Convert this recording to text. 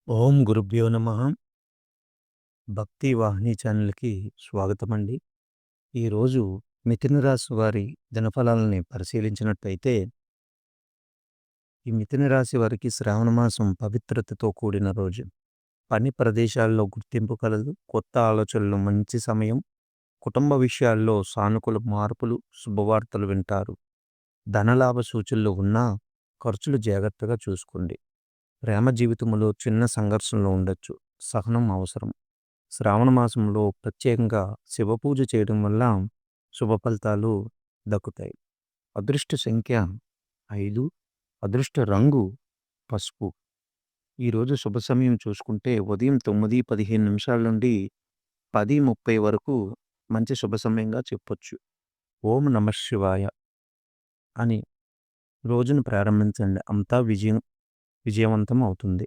ఓం గురుభ్యో నమః. భక్తి వాహిని ఛానల్‌కి స్వాగతమండి. ఈరోజు మిథున రాశి వారి దినఫలాలని పరిశీలించినట్టయితే, ఈ మిథున రాశి వారికి శ్రావణ మాసం పవిత్రతతో కూడిన రోజు. పని ప్రదేశాల్లో గుర్తింపు కలదు. కొత్త ఆలోచనలు మంచి సమయం. కుటుంబ విషయాల్లో సానుకూల మార్పులు, శుభవార్తలు వింటారు. ధనలాభ సూచనలు ఉన్నా ఖర్చులు జాగ్రత్తగా చూసుకోండి. ప్రేమ జీవితంలో చిన్న సంఘర్షణలు ఉండొచ్చు. సహనం అవసరం. శ్రావణ మాసంలో ప్రత్యేకంగా శివపూజ చేయడం వల్ల శుభ ఫలితాలు దక్కుతాయి. అదృష్ట సంఖ్య 5. అదృష్ట రంగు పసుపు. ఈరోజు శుభ సమయం చూసుకుంటే ఉదయం 9:15 నుండి 10:30 వరకు మంచి శుభ సమయంగా చెప్పొచ్చు. ఓం నమః శివాయ అని రోజును ప్రారంభించండి. అంతా విజయవంతం అవుతుంది.